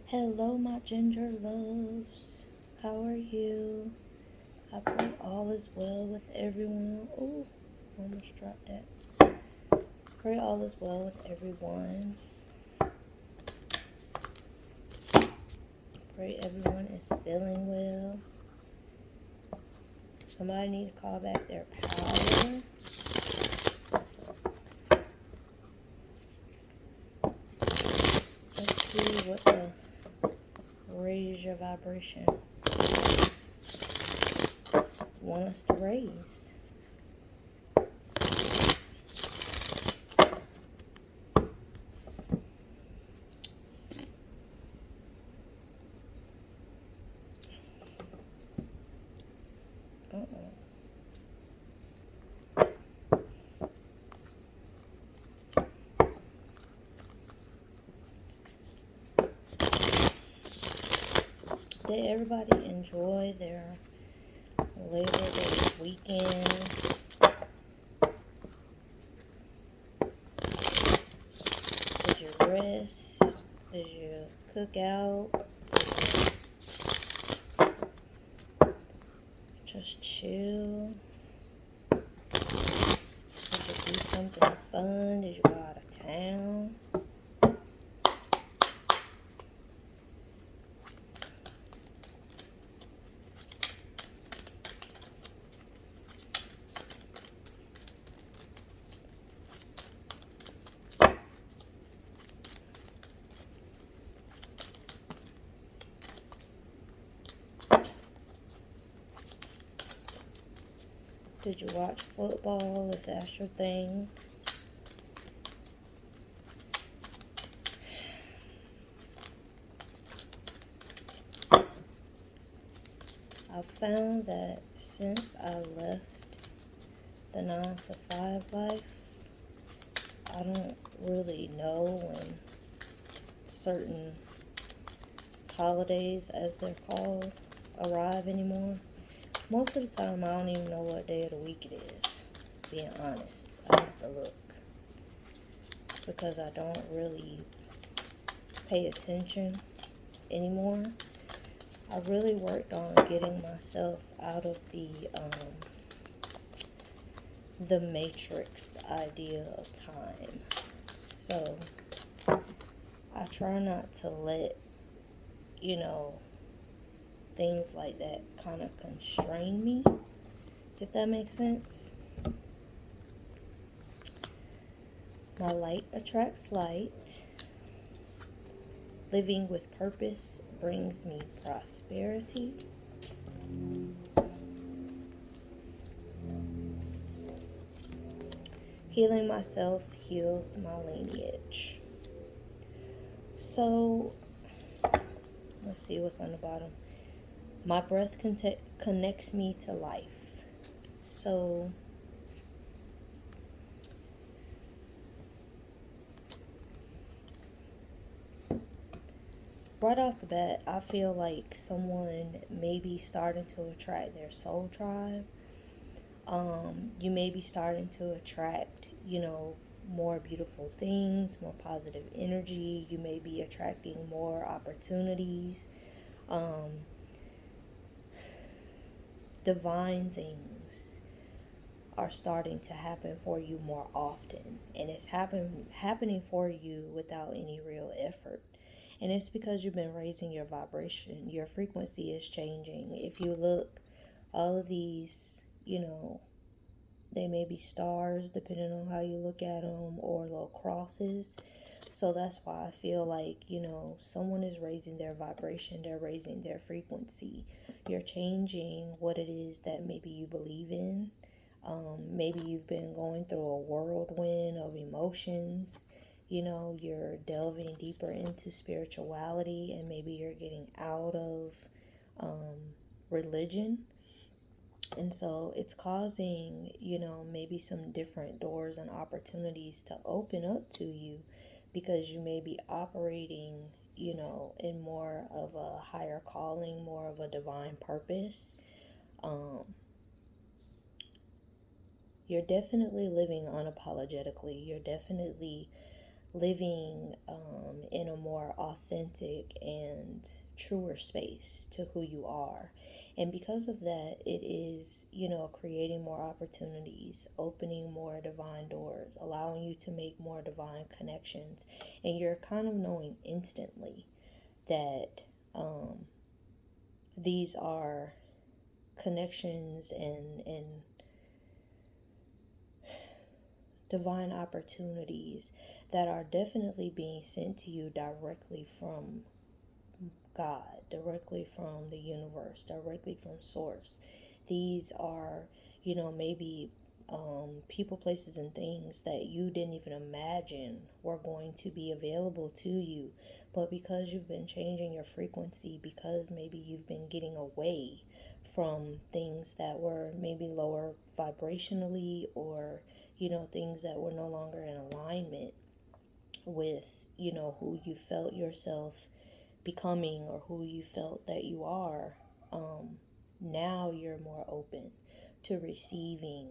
Hello, my ginger loves. How are you? I pray all is well with everyone. Oh, almost dropped that. Pray all is well with everyone. Pray everyone is feeling well. Somebody need to call back their power. Let's see what the raise your vibration want us to raise. Did everybody enjoy their Labor Day weekend? Did you rest? Did you cook out? Just chill? Did you do something fun? Did you go out of town? Did you watch football if that's your thing? I found that since I left the 9 to 5 life, I don't really know when certain holidays, as they're called, arrive anymore. Most of the time, I don't even know what day of the week it is, being honest. I have to look, because I don't really pay attention anymore. I really worked on getting myself out of the matrix idea of time. So I try not to let, things like that kind of constrain me, if that makes sense. My light attracts light. Living with purpose brings me prosperity. Healing myself heals my lineage. So, let's see what's on the bottom. My breath connects me to life. So, right off the bat, I feel like someone may be starting to attract their soul tribe. You may be starting to attract, more beautiful things, more positive energy. You may be attracting more opportunities. Divine things are starting to happen for you more often, and it's happening for you without any real effort. And it's because you've been raising your vibration. Your frequency is changing. If you look, all of these, they may be stars depending on how you look at them, or little crosses. So that's why I feel like, someone is raising their vibration, they're raising their frequency. You're changing what it is that maybe you believe in. Maybe you've been going through a whirlwind of emotions. You're delving deeper into spirituality, and maybe you're getting out of religion. And so it's causing, maybe some different doors and opportunities to open up to you, because you may be operating, in more of a higher calling, more of a divine purpose. You're definitely living unapologetically. You're definitely living in a more authentic and truer space to who you are. And because of that, it is, creating more opportunities, opening more divine doors, allowing you to make more divine connections. And you're kind of knowing instantly that these are connections and divine opportunities that are definitely being sent to you directly from God, directly from the universe, directly from source. These are, maybe people, places, and things that you didn't even imagine were going to be available to you. But because you've been changing your frequency, because maybe you've been getting away from things that were maybe lower vibrationally, or, things that were no longer in alignment with, who you felt yourself becoming or who you felt that you are, now you're more open to receiving,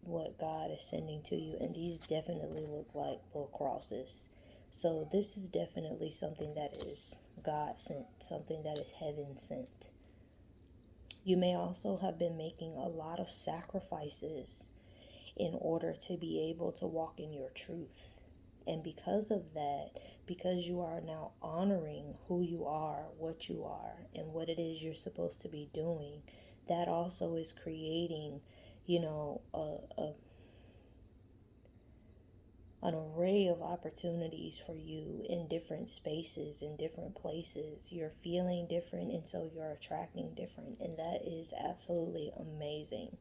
what God is sending to you. And these definitely look like little crosses. So this is definitely something that is God sent, something that is heaven sent. You may also have been making a lot of sacrifices in order to be able to walk in your truth. And because of that, because you are now honoring who you are, what you are, and what it is you're supposed to be doing, that also is creating, an array of opportunities for you in different spaces, in different places. You're feeling different, and so you're attracting different. And that is absolutely amazing.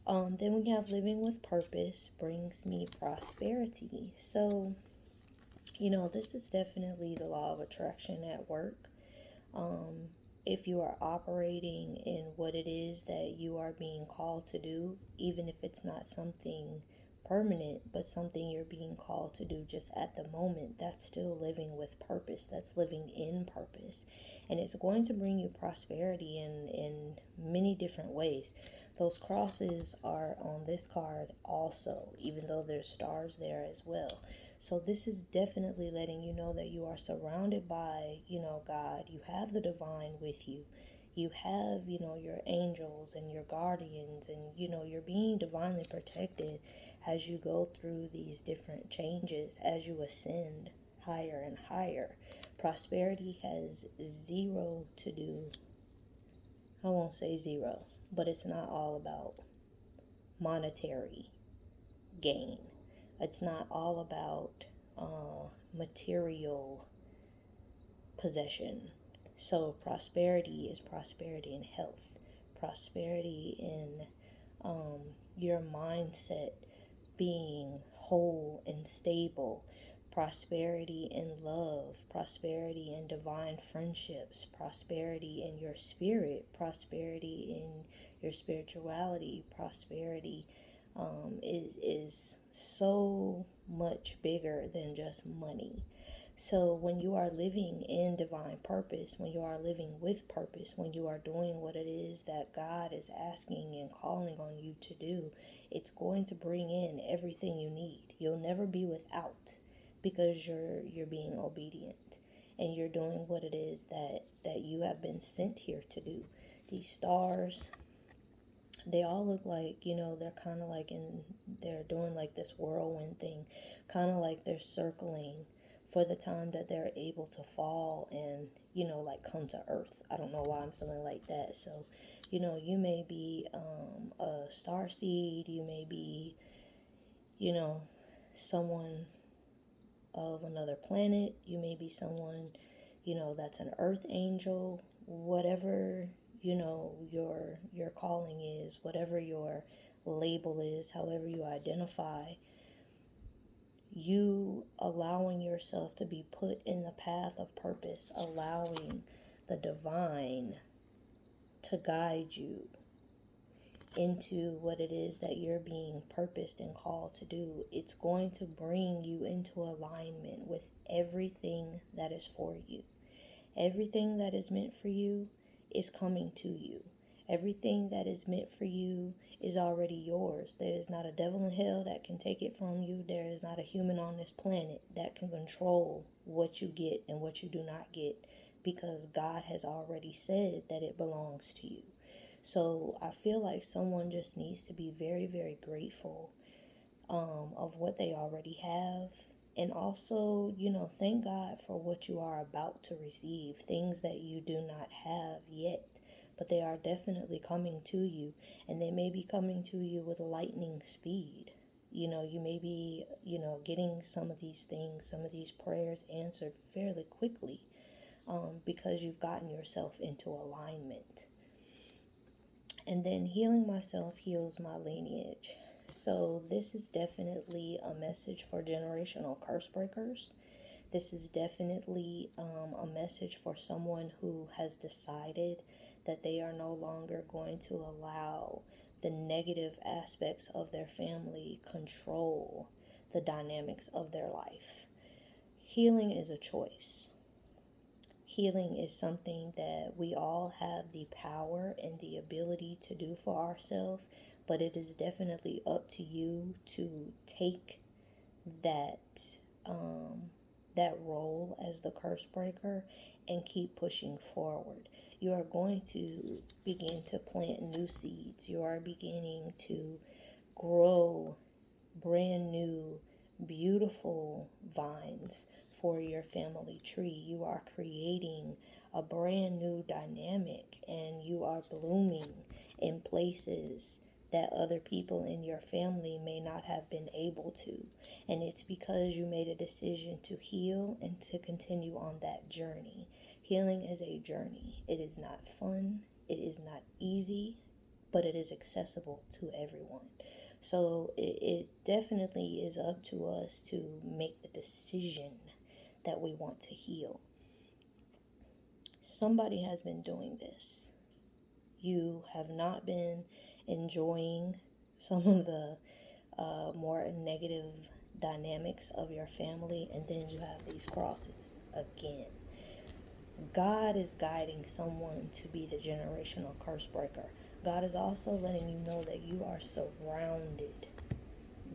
Then we have living with purpose brings me prosperity. So, this is definitely the law of attraction at work. If you are operating in what it is that you are being called to do, even if it's not something permanent, but something you're being called to do just at the moment, that's still living with purpose. That's living in purpose. And it's going to bring you prosperity in many different ways. Those crosses are on this card also, even though there's stars there as well. So this is definitely letting you know that you are surrounded by, God. You have the divine with you. You have, your angels and your guardians, and, you're being divinely protected as you go through these different changes, as you ascend higher and higher. Prosperity has zero to do, I won't say zero, but it's not all about monetary gain. It's not all about material possession. So prosperity is prosperity in health, prosperity in your mindset being whole and stable, prosperity in love, prosperity in divine friendships, prosperity in your spirit, prosperity in your spirituality. Prosperity is so much bigger than just money. So when you are living in divine purpose, when you are living with purpose, when you are doing what it is that God is asking and calling on you to do, it's going to bring in everything you need. You'll never be without, because you're being obedient and you're doing what it is that you have been sent here to do. These stars, they all look like, they're kind of like they're doing like this whirlwind thing, kind of like they're circling for the time that they're able to fall and, like come to earth. I don't know why I'm feeling like that. So, you may be a star seed, you may be, someone of another planet, you may be someone, that's an earth angel, whatever, your calling is, whatever your label is, however you identify, you allowing yourself to be put in the path of purpose, allowing the divine to guide you into what it is that you're being purposed and called to do. It's going to bring you into alignment with everything that is for you. Everything that is meant for you is coming to you. Everything that is meant for you is already yours. There is not a devil in hell that can take it from you. There is not a human on this planet that can control what you get and what you do not get, because God has already said that it belongs to you. So I feel like someone just needs to be very, very grateful of what they already have. And also, thank God for what you are about to receive, things that you do not have yet, but they are definitely coming to you, and they may be coming to you with lightning speed. You may be, getting some of these things, some of these prayers answered fairly quickly, because you've gotten yourself into alignment. And then healing myself heals my lineage. So this is definitely a message for generational curse breakers. This is definitely a message for someone who has decided that they are no longer going to allow the negative aspects of their family control the dynamics of their life. Healing is a choice. Healing is something that we all have the power and the ability to do for ourselves, but it is definitely up to you to take that that role as the curse breaker and keep pushing forward. You are going to begin to plant new seeds. You are beginning to grow brand new, beautiful vines for your family tree. You are creating a brand new dynamic, and you are blooming in places that other people in your family may not have been able to. And it's because you made a decision to heal and to continue on that journey. Healing is a journey. It is not fun. It is not easy, but it is accessible to everyone. So it definitely is up to us to make the decision that we want to heal. Somebody has been doing this. You have not been enjoying some of the more negative dynamics of your family, and then you have these crosses again. God is guiding someone to be the generational curse breaker. God is also letting you know that you are surrounded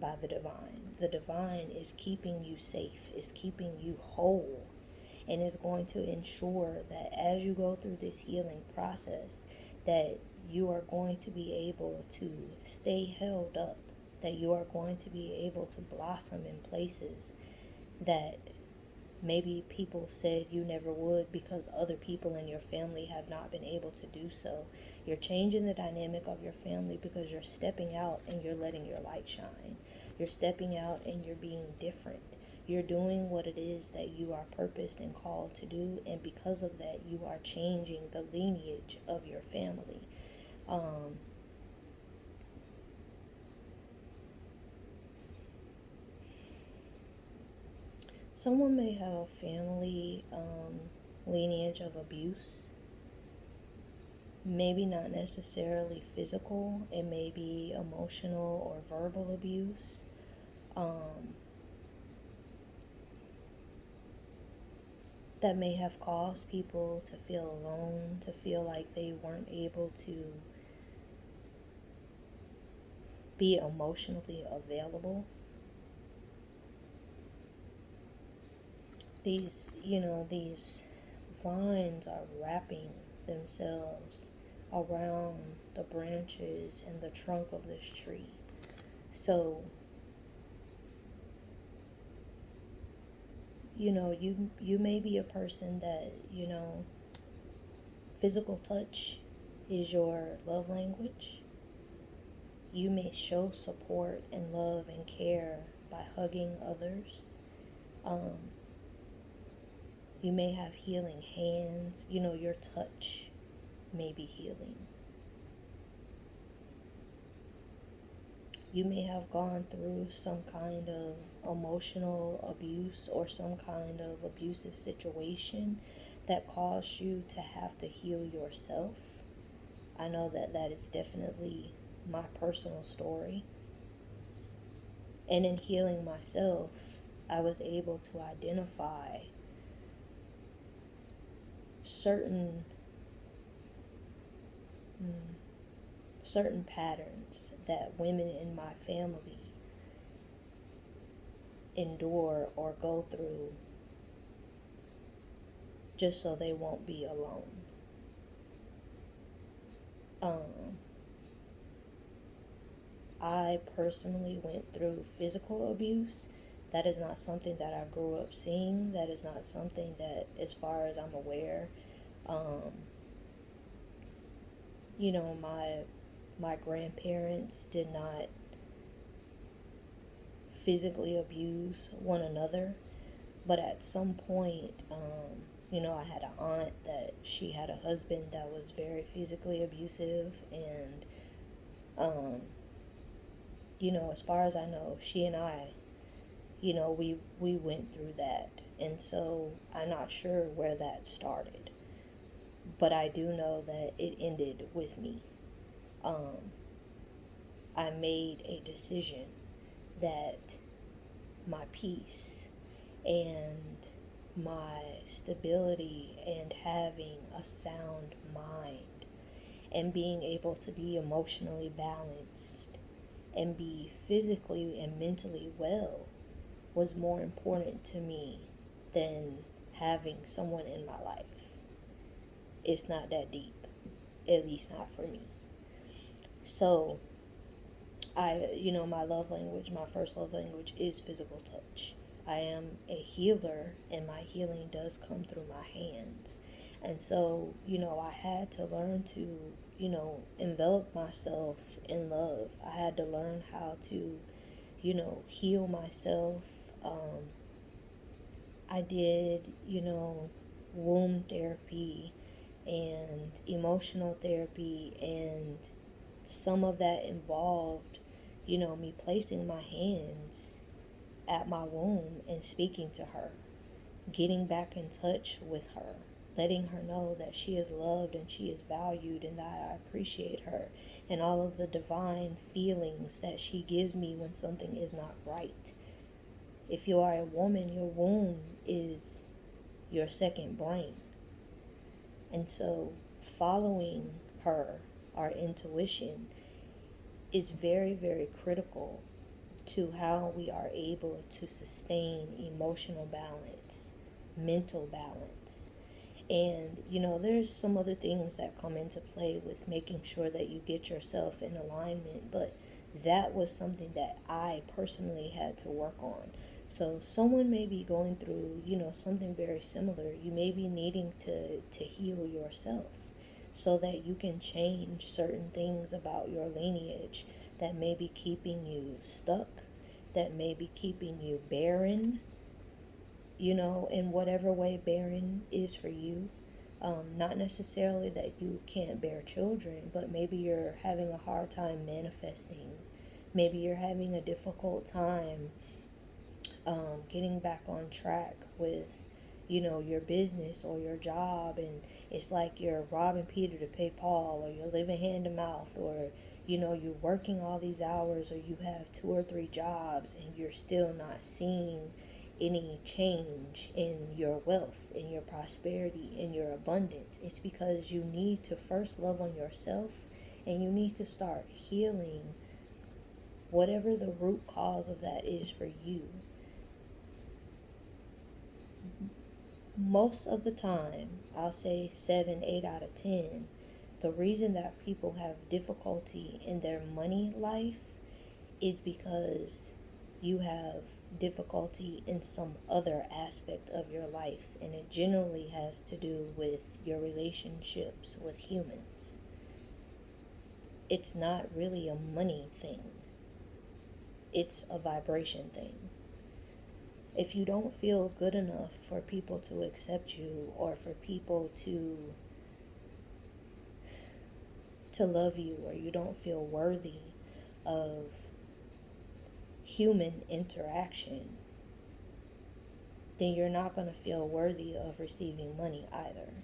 by the divine. The divine is keeping you safe, is keeping you whole, and is going to ensure that as you go through this healing process, that you are going to be able to stay held up, that you are going to be able to blossom in places that maybe people said you never would because other people in your family have not been able to do so. You're changing the dynamic of your family because you're stepping out and you're letting your light shine. You're stepping out and you're being different. You're doing what it is that you are purposed and called to do, and because of that, you are changing the lineage of your family. Someone may have a family lineage of abuse. Maybe not necessarily physical. It may be emotional or verbal abuse. That may have caused people to feel alone, to feel like they weren't able to be emotionally available. These vines are wrapping themselves around the branches and the trunk of this tree. So, you may be a person that, physical touch is your love language. You may show support and love and care by hugging others. You may have healing hands. Your touch may be healing. You may have gone through some kind of emotional abuse or some kind of abusive situation that caused you to have to heal yourself. I know that is definitely my personal story. And in healing myself, I was able to identify certain certain patterns that women in my family endure or go through just so they won't be alone. I personally went through physical abuse. That is not something that I grew up seeing. That is not something that, as far as I'm aware, you know, my grandparents did not physically abuse one another. But at some point, you know, I had an aunt that she had a husband that was very physically abusive, and you know, as far as I know, she and I, you know, we went through that. And so I'm not sure where that started, but I do know that it ended with me. I made a decision that my peace and my stability and having a sound mind and being able to be emotionally balanced and be physically and mentally well was more important to me than having someone in my life. It's not that deep, at least not for me. So you know, my love language, my first love language is physical touch. I am a healer, and my healing does come through my hands. And so, you know, I had to learn to, you know, envelop myself in love. I had to learn how to, you know, heal myself. I did, you know, womb therapy and emotional therapy, and some of that involved, you know, me placing my hands at my womb and speaking to her, getting back in touch with her, letting her know that she is loved and she is valued and that I appreciate her, and all of the divine feelings that she gives me when something is not right. If you are a woman, your womb is your second brain. And so following her, our intuition, is very, very critical to how we are able to sustain emotional balance, mental balance. And, you know, there's some other things that come into play with making sure that you get yourself in alignment, but that was something that I personally had to work on. So someone may be going through, you know, something very similar. You may be needing to heal yourself so that you can change certain things about your lineage that may be keeping you stuck, that may be keeping you barren, you know, in whatever way barren is for you. Not necessarily that you can't bear children, but maybe you're having a hard time manifesting. Maybe you're having a difficult time getting back on track with, you know, your business or your job, and it's like you're robbing Peter to pay Paul, or you're living hand to mouth, or, you know, you're working all these hours, or you have 2 or 3 jobs and you're still not seeing any change in your wealth, in your prosperity, in your abundance. It's because you need to first love on yourself, and you need to start healing whatever the root cause of that is for you. Most of the time, I'll say 7, 8 out of 10, the reason that people have difficulty in their money life is because you have difficulty in some other aspect of your life, and it generally has to do with your relationships with humans. It's not really a money thing. It's a vibration thing. If you don't feel good enough for people to accept you, or for people to love you, or you don't feel worthy of human interaction, then you're not going to feel worthy of receiving money either.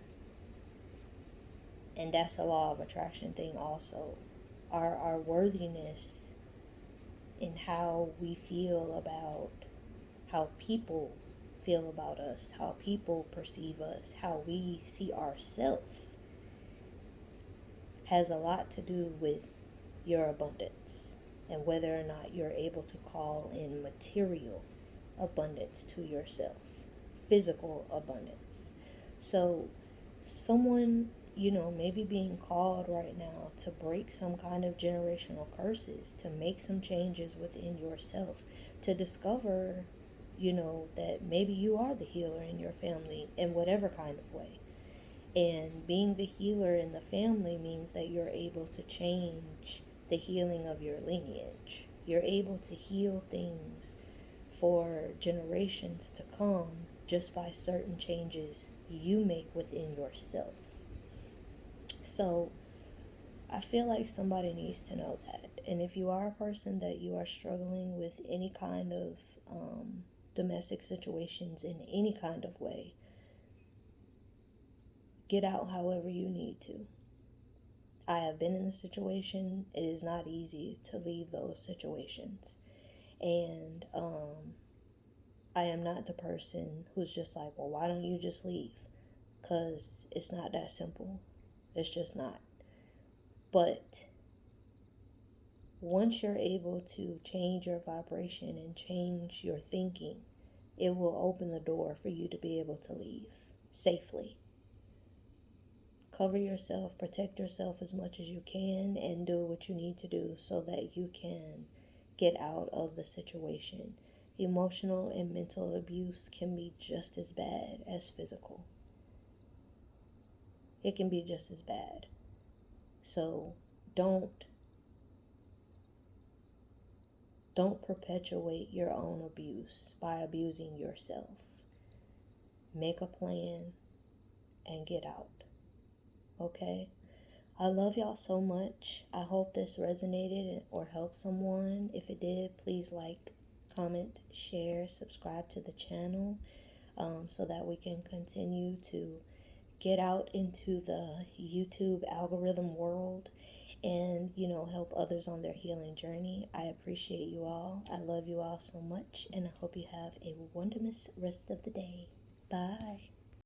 And that's a law of attraction thing also. Our worthiness in how we feel about how people feel about us, how people perceive us, how we see ourselves has a lot to do with your abundance and whether or not you're able to call in material abundance to yourself, physical abundance. So, someone, maybe being called right now to break some kind of generational curses, to make some changes within yourself, to discover, that maybe you are the healer in your family in whatever kind of way. And being the healer in the family means that you're able to change the healing of your lineage. You're able to heal things for generations to come just by certain changes you make within yourself. So I feel like somebody needs to know that. And if you are a person that you are struggling with any kind of domestic situations in any kind of way, get out however you need to. I have been in the situation. It is not easy to leave those situations. And I am not the person who's just like, well, why don't you just leave? Because it's not that simple. It's just not. But once you're able to change your vibration and change your thinking, it will open the door for you to be able to leave safely. Cover yourself, protect yourself as much as you can, and do what you need to do so that you can get out of the situation. Emotional and mental abuse can be just as bad as physical. It can be just as bad. So don't perpetuate your own abuse by abusing yourself. Make a plan and get out. Okay? I love y'all so much. I hope this resonated or helped someone. If it did, please like, comment, share, subscribe to the channel so that we can continue to get out into the YouTube algorithm world and, help others on their healing journey. I appreciate you all. I love you all so much, and I hope you have a wonderful rest of the day. Bye.